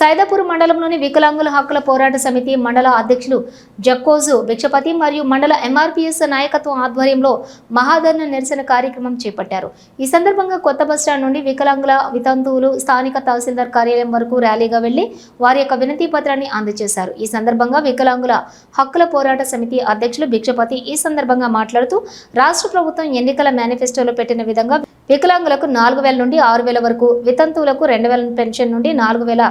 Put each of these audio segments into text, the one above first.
సైదాపూర్ మండలంలోని వికలాంగుల హక్కుల పోరాట సమితి మండల అధ్యక్షులు జక్కోజు భిక్షపతి మరియు మండల ఎంఆర్పీఎస్ నాయకత్వం ఆధ్వర్యంలో మహాధరణ నిరసన కార్యక్రమం చేపట్టారు. ఈ సందర్భంగా కొత్త బస్టాండ్ నుండి వికలాంగుల వితంతువులు స్థానిక తహసీల్దార్ కార్యాలయం వరకు ర్యాలీగా వెళ్లి వారి యొక్క వినతి పత్రాన్ని అందజేశారు. ఈ సందర్భంగా వికలాంగుల హక్కుల పోరాట సమితి అధ్యక్షులు భిక్షపతి ఈ సందర్భంగా మాట్లాడుతూ రాష్ట్ర ప్రభుత్వం ఎన్నికల మేనిఫెస్టోలో పెట్టిన విధంగా వికలాంగులకు 4,000 నుండి 6,000 వరకు, వితంతువులకు 2,000 పెన్షన్ నుండి 4,000,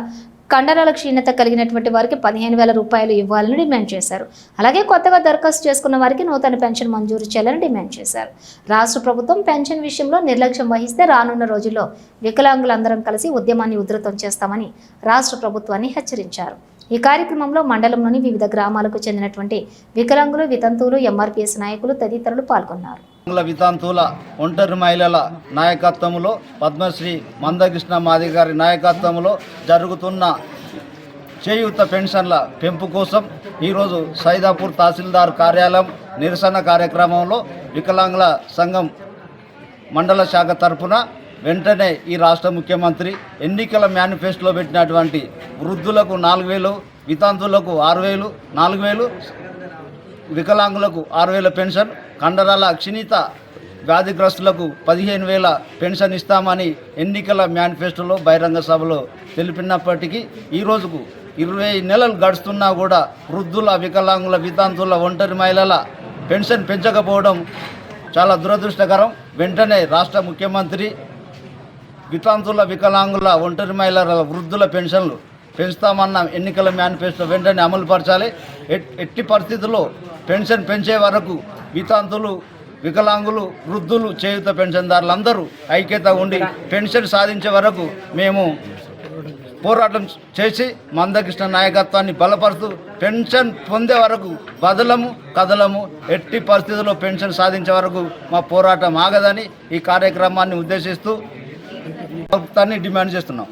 కండరాల క్షీణత కలిగినటువంటి వారికి 15,000 రూపాయలు ఇవ్వాలని డిమాండ్ చేశారు. అలాగే కొత్తగా దరఖాస్తు చేసుకున్న వారికి నూతన పెన్షన్ మంజూరు చేయాలని డిమాండ్ చేశారు. రాష్ట్ర ప్రభుత్వం పెన్షన్ విషయంలో నిర్లక్ష్యం వహిస్తే రానున్న రోజుల్లో వికలాంగులందరం కలిసి ఉద్యమాన్ని ఉధృతం చేస్తామని రాష్ట్ర ప్రభుత్వాన్ని హెచ్చరించారు. ఈ కార్యక్రమంలో మండలంలోని వివిధ గ్రామాలకు చెందినటువంటి వికలాంగులు, వితంతువులు, ఎంఆర్పీఎస్ నాయకులు తదితరులు పాల్గొన్నారు. వితంతువుల ఒంటరి మహిళల నాయకత్వంలో పద్మశ్రీ మందకృష్ణ మాది గారి నాయకత్వంలో జరుగుతున్న చేయూత పెన్షన్ల పెంపు కోసం ఈరోజు సైదాపూర్ తహసీల్దార్ కార్యాలయం నిరసన కార్యక్రమంలో వికలాంగుల సంఘం మండల శాఖ తరఫున వెంటనే ఈ రాష్ట్ర ముఖ్యమంత్రి ఎన్నికల మేనిఫెస్టోలో పెట్టినటువంటి వృద్ధులకు 4,000, వితంతువులకు 6,000, 4,000, వికలాంగులకు 6,000 పెన్షన్, కండరాల క్షీణత వ్యాధిగ్రస్తులకు 15,000 పెన్షన్ ఇస్తామని ఎన్నికల మేనిఫెస్టోలో బహిరంగ సభలో తెలిపినప్పటికీ ఈ రోజుకు 20 నెలలు గడుస్తున్నా కూడా వృద్ధుల, వికలాంగుల, వితంతువుల, ఒంటరి మహిళల పెన్షన్ పెంచకపోవడం చాలా దురదృష్టకరం. వెంటనే రాష్ట్ర ముఖ్యమంత్రి వితంతువుల, వికలాంగుల, ఒంటరి మహిళల, వృద్ధుల పెన్షన్లు పెంచుతామన్న ఎన్నికల మేనిఫెస్టో వెంటనే అమలుపరచాలి. ఎట్టి పరిస్థితుల్లో పెన్షన్ పెంచే వరకు వితంతులు, వికలాంగులు, వృద్ధులు, చేయూత పెన్షన్దారులందరూ ఐక్యత ఉండి పెన్షన్ సాధించే వరకు మేము పోరాటం చేసి మందకృష్ణ నాయకత్వాన్ని బలపరుస్తూ పెన్షన్ పొందే వరకు బదలము కదలము. ఎట్టి పరిస్థితుల్లో పెన్షన్ సాధించే వరకు మా పోరాటం ఆగదని ఈ కార్యక్రమాన్ని ఉద్దేశిస్తూ ప్రభుత్వాన్ని డిమాండ్ చేస్తున్నాం.